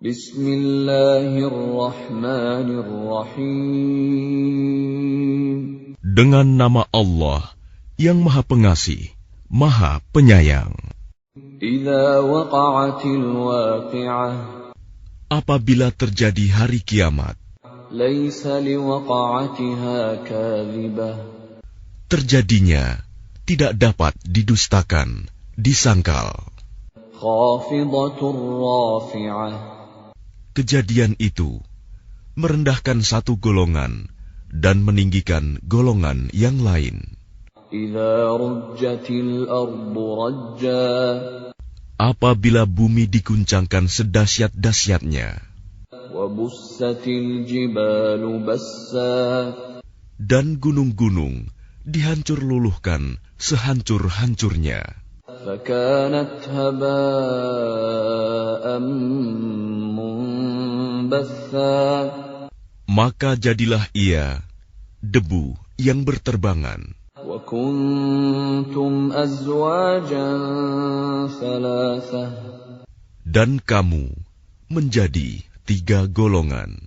Bismillahirrahmanirrahim. Dengan nama Allah yang Maha Pengasih, Maha Penyayang. Idza waqa'atil waqi'ah. Apabila terjadi hari kiamat, Laisa liwaqa'atiha kadhibah. terjadinya tidak dapat didustakan, disangkal. Khafidatur rafi'ah. Kejadian itu merendahkan satu golongan dan meninggikan golongan yang lain. Idza rujjatil ardu rajja. Apabila bumi diguncangkan sedahsyat-dahsyatnya, Wa bussatil jibalu bassa. dan gunung-gunung dihancur luluhkan sehancur-hancurnya, Fakanat haba'an munbatha. maka jadilah ia debu yang berterbangan. Wa kuntum azwajan thalathah. Dan kamu menjadi 3 golongan.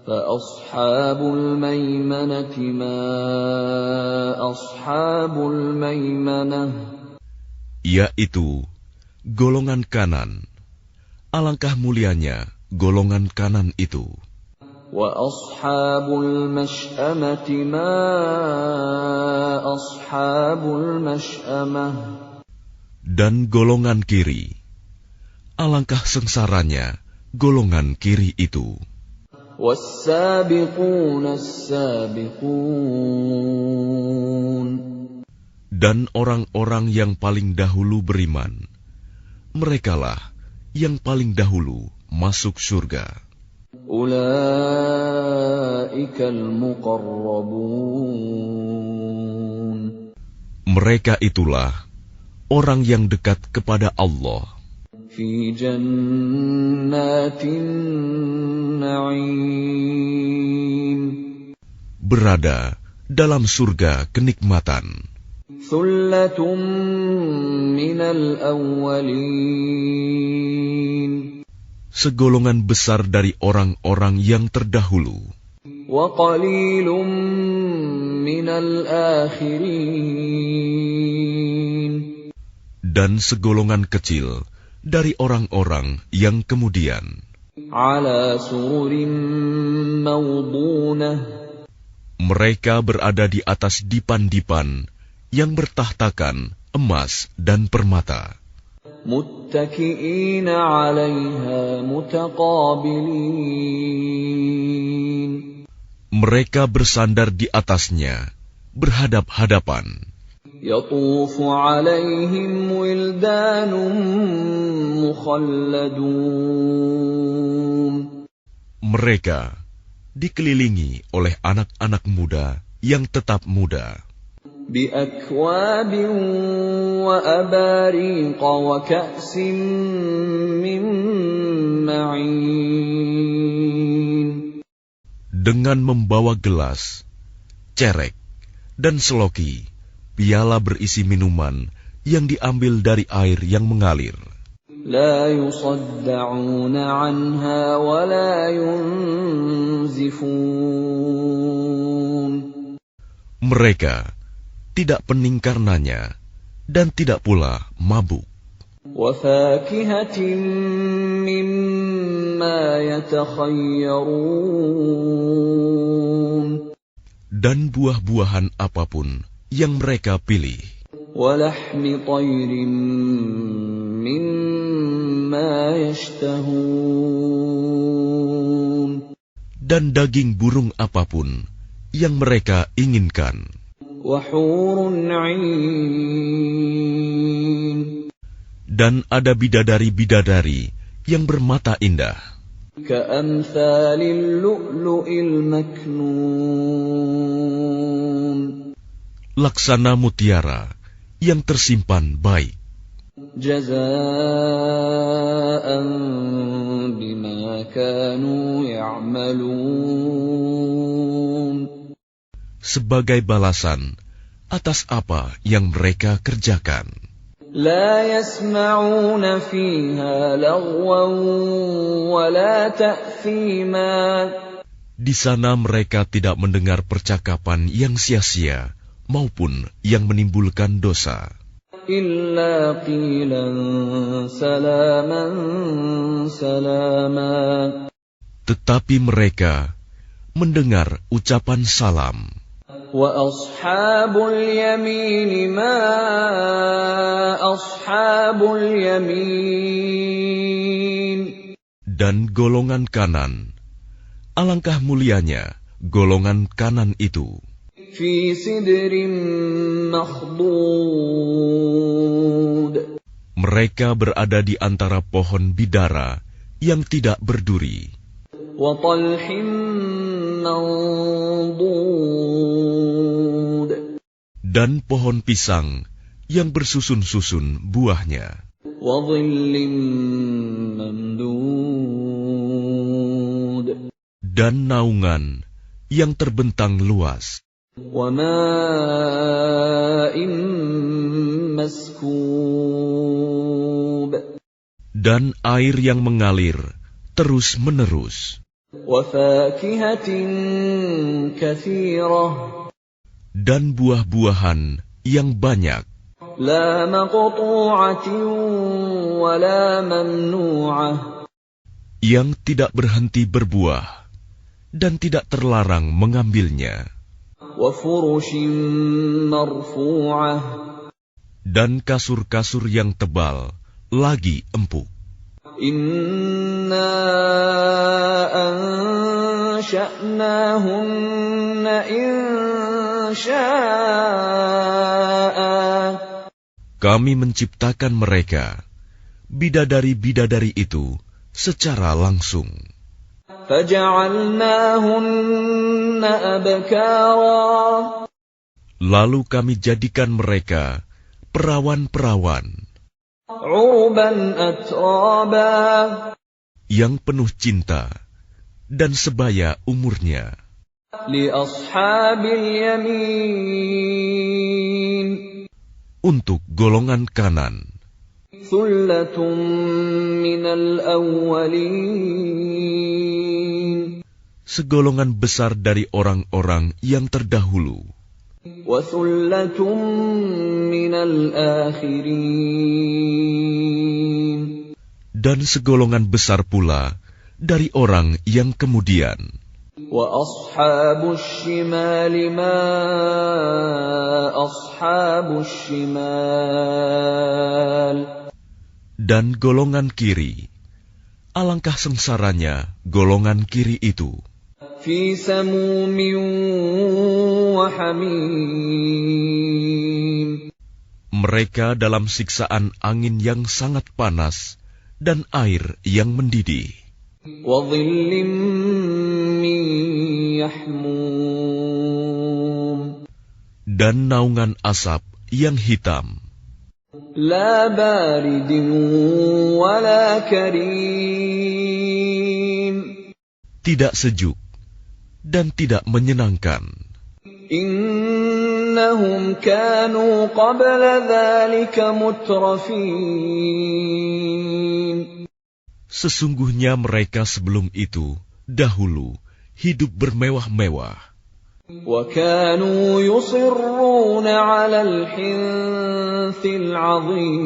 Fa ashabul maimanati ma ashabul maimanah. Yaitu golongan kanan. Alangkah mulianya golongan kanan itu. Wa ashabul mash'amati ma ashabul mash'amah. Dan golongan kiri. Alangkah sengsaranya golongan kiri itu. Was-sabiquna as-sabiqun. Dan orang-orang yang paling dahulu beriman, merekalah yang paling dahulu masuk surga. Ulaikal muqarrabun. Mereka itulah orang yang dekat kepada Allah Fi jannatin na'im. berada dalam surga kenikmatan. Thullatun minal awwalin. Segolongan besar dari orang-orang yang terdahulu, Wa qalilun minal akhirin. dan segolongan kecil dari orang-orang yang kemudian. Ala sururin mawdunah. Mereka berada di atas dipan-dipan yang bertahtakan emas dan permata. Muttaki'ina 'alaiha mutaqabilin. Mereka bersandar di atasnya, berhadap-hadapan. Yatufu 'alaihim wildanun mukhalladun. Mereka dikelilingi oleh anak-anak muda yang tetap muda, بأكواب وأباريق وكأس من معين. dengan membawa gelas, cerek, dan seloki, piala berisi minuman yang diambil dari air yang mengalir. لا يصدعون عنها ولا ينزفون. Mereka tidak pening karenanya dan tidak pula mabuk. وفاكهة مما يتخيرون. Dan buah-buahan apapun yang mereka pilih. ولحم طير مما يشتهون. Dan daging burung apapun yang mereka inginkan. وحور عين. Dan ada bidadari-bidadari yang bermata indah, كأمثال اللؤلؤ المكنون. laksana mutiara yang tersimpan baik. جزاء بما كانوا يعملون. Sebagai balasan atas apa yang mereka kerjakan. لا يسمعون فيها لغوا ولا تأثيما. Di sana mereka tidak mendengar percakapan yang sia-sia maupun yang menimbulkan dosa. إلا قيلا سلاما سلاما. Tetapi mereka mendengar ucapan salam. وأصحاب اليمين ما أصحاب اليمين. Dan golongan kanan, alangkah mulianya golongan kanan itu. في سدر مخضود. Mereka berada di antara pohon bidara yang tidak berduri. وطلح منضود. Dan pohon pisang yang bersusun-susun buahnya. وظل ممدود. Dan naungan yang terbentang luas. وماء مسكوب. Dan air yang mengalir terus-menerus. وفاكهة كثيرة. Dan buah-buahan yang banyak. لا مقطوعة ولا ممنوعة. Yang tidak berhenti berbuah dan tidak terlarang mengambilnya. وفرش مرفوعة. Dan kasur-kasur yang tebal lagi empuk. إنا أنشأناهن إنشاء. Kami menciptakan mereka, bidadari-bidadari itu, secara langsung. فجعلناهن أبكارا. Lalu kami jadikan mereka perawan-perawan عربا أترابا. yang penuh cinta dan sebaya umurnya. لأصحاب اليمين. Untuk golongan kanan, ثلة من الأولين. segolongan besar dari orang-orang yang terdahulu. وثلة من الآخرين. Dan segolongan besar pula dari orang yang kemudian. وأصحاب الشمال ما أصحاب الشمال. Dan golongan kiri, alangkah sengsaranya golongan kiri itu. في سموم وحميم. Mereka dalam siksaan angin yang sangat panas dan air yang mendidih. وظل من يحموم. Dan naungan asap yang hitam. لا بارد ولا كريم. Tidak sejuk dan tidak menyenangkan. إنهم كانوا قبل ذلك مترفين. Sesungguhnya mereka sebelum itu, dahulu, hidup bermewah-mewah. وكانوا يصرون على الحنث العظيم.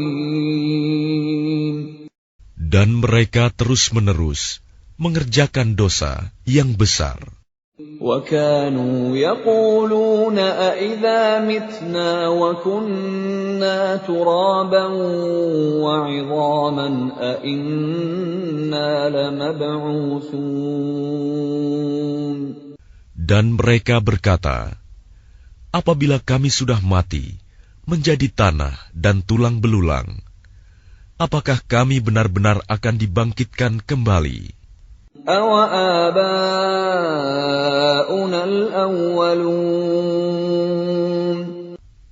Dan mereka terus-menerus mengerjakan dosa yang besar. وكانوا يقولون أإذا متنا وكنا ترابا وعظاما أإنا لمبعوثون. Dan mereka berkata, apabila kami sudah mati, menjadi tanah dan tulang belulang, apakah kami benar-benar akan dibangkitkan kembali? أَوَآبَاؤُنَا الْأَوَّلُونَ.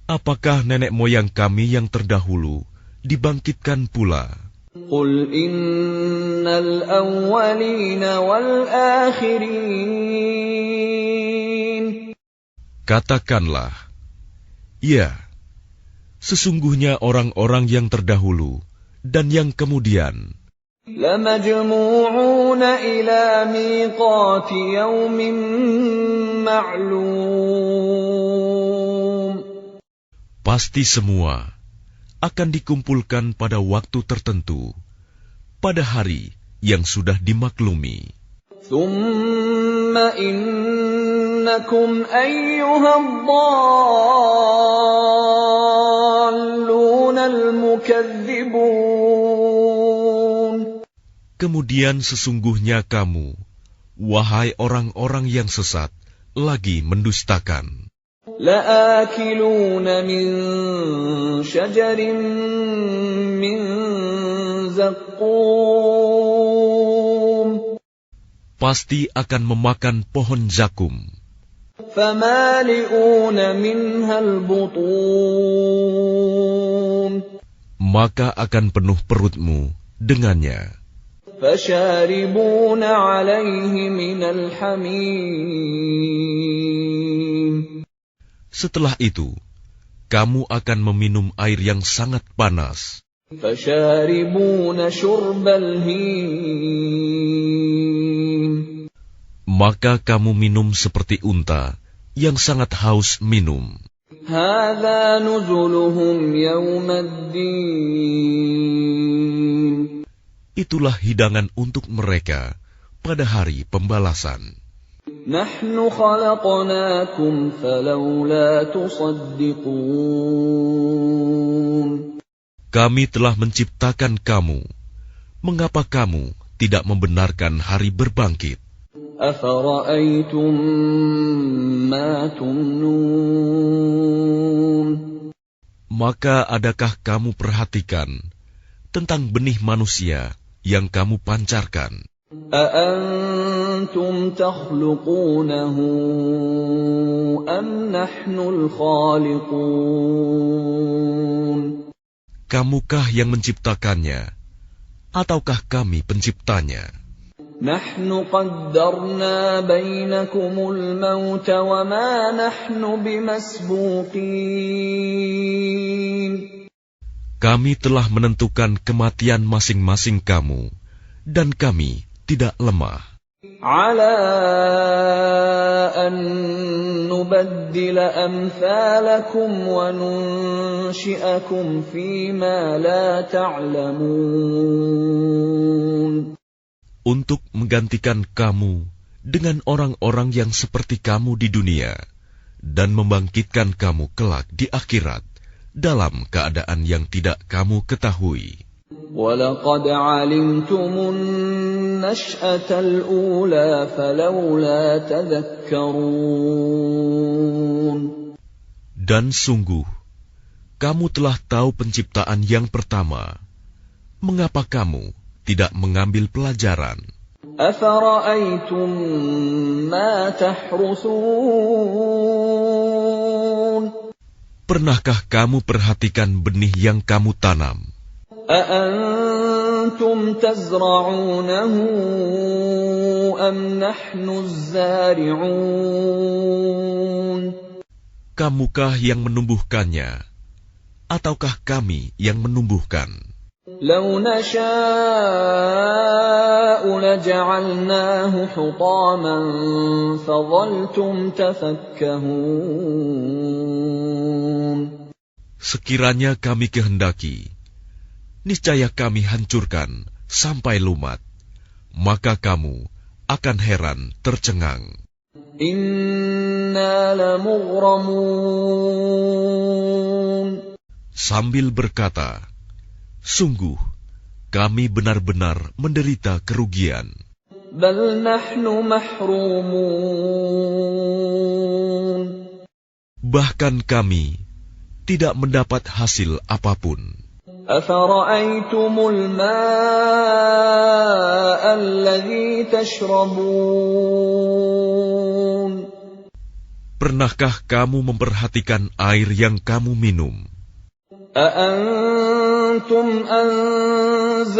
Apakah nenek moyang kami yang terdahulu dibangkitkan pula? قُلْ إِنَّ الْأَوَّلِينَ وَالْآخِرِينَ. Katakanlah, ya, sesungguhnya orang-orang yang terdahulu dan yang kemudian, لَمَجْمُوعُونَ إِلَى مِيقَاتِ يَوْمٍ مَّعْلُومٍ. Pasti semua akan dikumpulkan pada waktu tertentu, pada hari yang sudah dimaklumi. ثُمَّ إِنَّكُمْ أَيُّهَا الضَّالُّونَ الْمُكَذِّبُونَ. Kemudian sesungguhnya kamu, wahai orang-orang yang sesat, lagi mendustakan. لَآكِلُونَ مِن شَجَرٍ مِّن زَقُّومٍ. Pasti akan memakan pohon zakum. فَمَالِئُونَ مِنْهَا الْبُطُونَ. Maka akan penuh perutmu dengannya. فَشَارِبُونَ عَلَيْهِ مِنَ الْحَمِيمِ. Setelah itu, kamu akan meminum air yang sangat panas. فَشَارِبُونَ شُرْبَ الْهِيمِ. Maka kamu minum seperti unta yang sangat haus minum. هَذَا نُزُلُهُمْ يَوْمَ الدِّينِ. Itulah hidangan untuk mereka pada hari pembalasan. نَحْنُ خَلَقْنَاكُمْ فَلَوْلَا تُصَدِّقُونَ. Kami telah menciptakan kamu. Mengapa kamu tidak membenarkan hari berbangkit? أَفَرَأَيْتُم مَّا تُمْنُونَ. Maka adakah kamu perhatikan tentang benih manusia yang kamu pancarkan? أَأَنتُمْ تَخْلُقُونَهُ أَمْ نَحْنُ الْخَالِقُونَ. Kamukah yang menciptakannya, ataukah kami penciptanya? نَحْنُ قَدَّرْنَا بَيْنَكُمُ الْمَوْتَ وَمَا نَحْنُ بِمَسْبُوقِينَ. Kami telah menentukan kematian masing-masing kamu, dan kami tidak lemah. عَلَىٰ أَن نُّبَدِّلَ أَمْثَالَكُمْ وَنُنشِئَكُمْ فِيمَا لَا تَعْلَمُونَ. Untuk menggantikan kamu dengan orang-orang yang seperti kamu di dunia, dan membangkitkan kamu kelak di akhirat dalam keadaan yang tidak kamu ketahui. وَلَقَدْ عَلِمْتُمُ النَّشْأَةَ الْأُولَىٰ فَلَوْلَا تَذَكَّرُونَ. Dan sungguh, kamu telah tahu penciptaan yang pertama. Mengapa kamu tidak mengambil pelajaran? أَفَرَأَيْتُم مَّا تَحْرُثُونَ. Pernahkah kamu perhatikan benih yang kamu tanam? أَأَنتُمْ تَزْرَعُونَهُ أَمْ نَحْنُ الزَّارِعُونَ. Kamukah yang menumbuhkannya, ataukah kami yang menumbuhkan? لَوْ نَشَاءُ لَجَعَلْنَاهُ حُطَامًا فَظَلْتُمْ تَفَكَّهُونَ. Sekiranya kami kehendaki, niscaya kami hancurkan sampai lumat, maka kamu akan heran tercengang. إِنَّا لَمُغْرَمُونَ. Sambil berkata, sungguh kami benar-benar menderita kerugian. بَلْ نَحْنُ مَحْرُومُونَ. Bahkan kami tidak mendapat hasil apapun. أَفَرَأَيْتُمُ الْمَاءَ الَّذِي تَشْرَبُونَ. Pernahkah kamu memperhatikan air yang kamu minum? أَأَنتُمْ أَنزَلْتُمُوهُ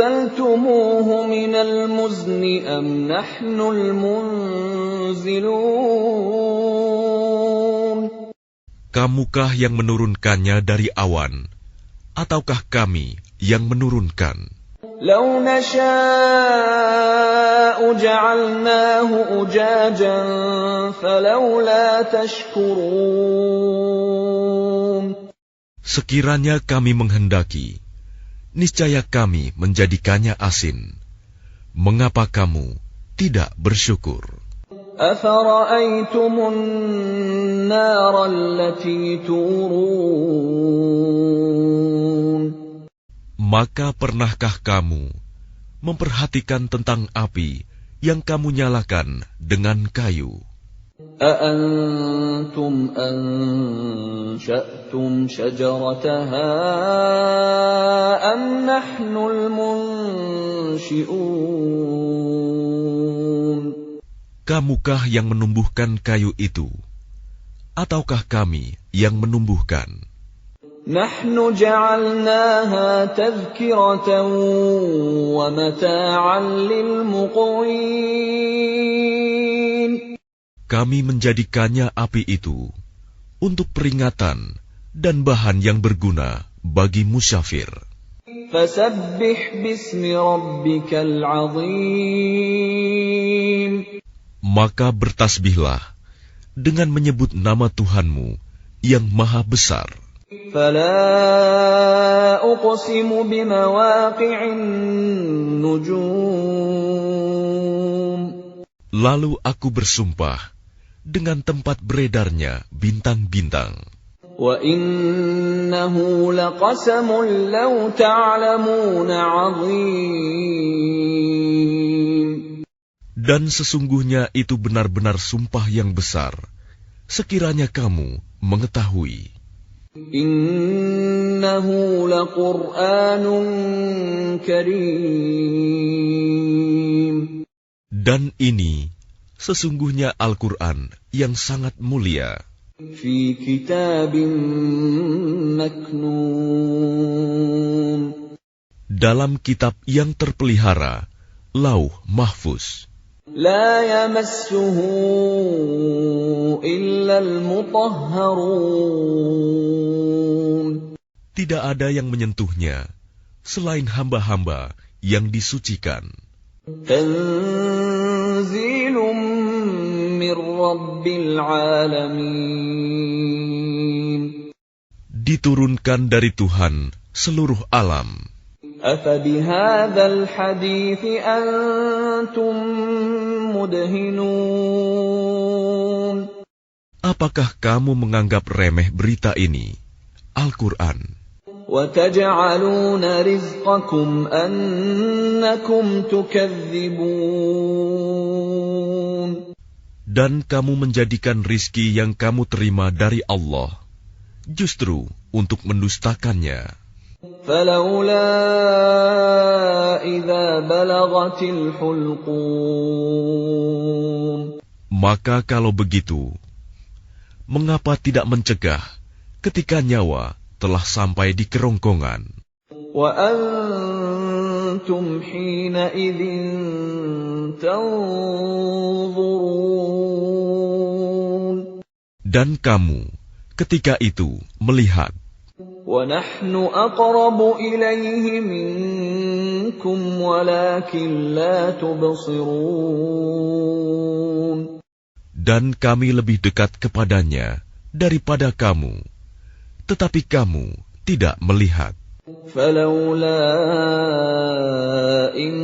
مِنَ الْمُزْنِ أَمْ نَحْنُ الْمُنزِلُونَ. Kamukah yang menurunkannya dari awan, ataukah kami yang menurunkan? لو نشاء جعلناه أجاجا فلولا تشكرون. Sekiranya kami menghendaki, niscaya kami menjadikannya asin. Mengapa kamu tidak bersyukur? أفرأيتم النار التي تورون. Maka pernahkah kamu memperhatikan tentang api yang kamu nyalakan dengan kayu? أأنتم أنشأتم شجرتها أم نحن المنشئون. Kamukah yang menumbuhkan kayu itu, ataukah kami yang menumbuhkan? نحن جعلناها تذكرة ومتاعا للمقوين. Kami menjadikannya api itu untuk peringatan dan bahan yang berguna bagi musyafir. فسبح باسم ربك العظيم. Maka bertasbihlah dengan menyebut nama Tuhanmu yang maha besar. فلا أقسم بمواقع النجوم. Lalu aku bersumpah dengan tempat beredarnya bintang-bintang. وَإِنَّهُ لَقَسَمٌ لَّوْ تَعْلَمُونَ عَظِيمٌ. Dan sesungguhnya itu benar-benar sumpah yang besar, sekiranya kamu mengetahui. إِنَّهُ لَقُرْآنٌ كَرِيمٌ. Dan ini sesungguhnya Al-Quran yang sangat mulia. فِي كِتَابٍ مَّكْنُونٍ. Dalam kitab yang terpelihara, Lauh Mahfuz. لا يمسه إلا المطهرون. Tidak ada yang menyentuhnya selain hamba-hamba yang disucikan. تنزيل من رب العالمين. Diturunkan dari Tuhan seluruh alam. أفبهذا الحديث أنتم مدهنون. Apakah kamu menganggap remeh berita ini, Al-Quran? وتجعلون رزقكم أنكم تكذبون. Dan kamu menjadikan rizki yang kamu terima dari Allah justru untuk mendustakannya. فلولا إذا بلغت الحلقوم. Maka kalau begitu, mengapa tidak mencegah ketika nyawa telah sampai di kerongkongan? وأنتم حينئذ تنظرون. Dan kamu ketika itu melihat. وَنَحْنُ أَقْرَبُ إِلَيْهِ مِنكُمْ وَلَكِنْ لَا تُبْصِرُونَ. Dan kami lebih dekat kepadanya daripada kamu, tetapi kamu tidak melihat. فَلَوْلَا إِن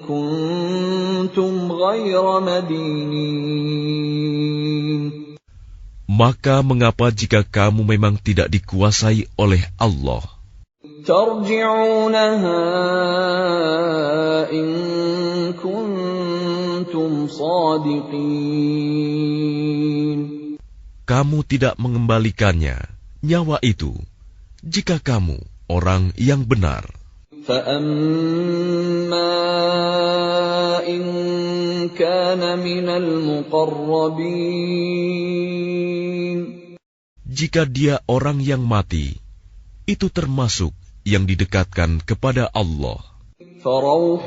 كُنتُمْ غَيْرَ مَدِينِينَ. Maka mengapa jika kamu memang tidak dikuasai oleh Allah? تَرْجِعُونَهَا إِن كُنتُمْ صَادِقِينَ. Kamu tidak mengembalikannya, nyawa itu, jika kamu orang yang benar. فَأَمَّا إِن كَانَ مِنَ الْمُقَرَّبِينَ. Jika dia orang yang mati, itu termasuk yang didekatkan kepada Allah. فَرَوْحٌ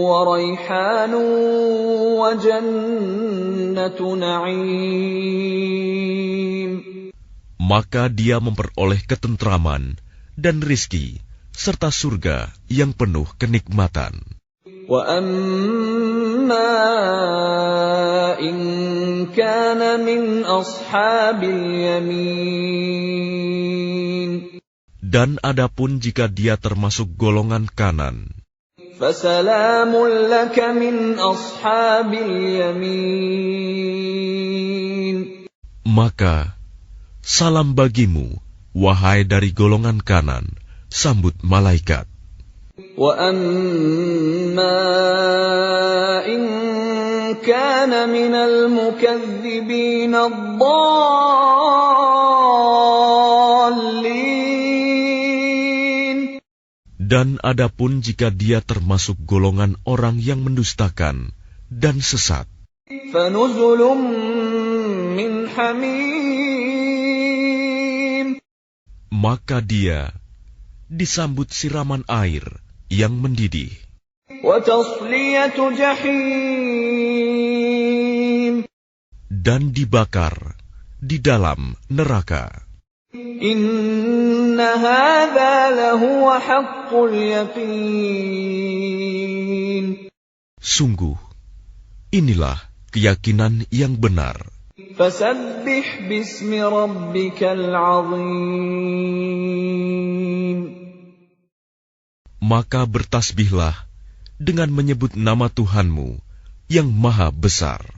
وَرَيْحَانٌ وَجَنَّةُ نَعِيمٍ. Maka dia memperoleh ketentraman dan rizki, serta surga yang penuh kenikmatan. وَأَمَّا إِن كَانَ مِنْ أَصْحَابِ الْيَمِينِ. Dan adapun jika dia termasuk golongan kanan, فَسَلَامٌ لَكَ مِنْ أَصْحَابِ الْيَمِينِ. maka salam bagimu, wahai dari golongan kanan, sambut malaikat. وَأَمَّا إِن كَانَ مِنَ الْمُكَذِّبِينَ الضَّالِّينَ. Dan adapun jika dia termasuk golongan orang yang mendustakan dan sesat, فَنُزُلٌ مِّنْ حَمِيمٍ. maka dia disambut siraman air yang mendidih, وَتَصْلِيَةُ جَحِيمٍ. dan dibakar di dalam neraka. إِنَّ هَذَا لَهُوَ حَقُّ الْيَقِينِ. Sungguh, inilah keyakinan yang benar. فَسَبِّحْ بِاسْمِ رَبِّكَ الْعَظِيمِ. Maka bertasbihlah dengan menyebut nama Tuhanmu yang maha besar.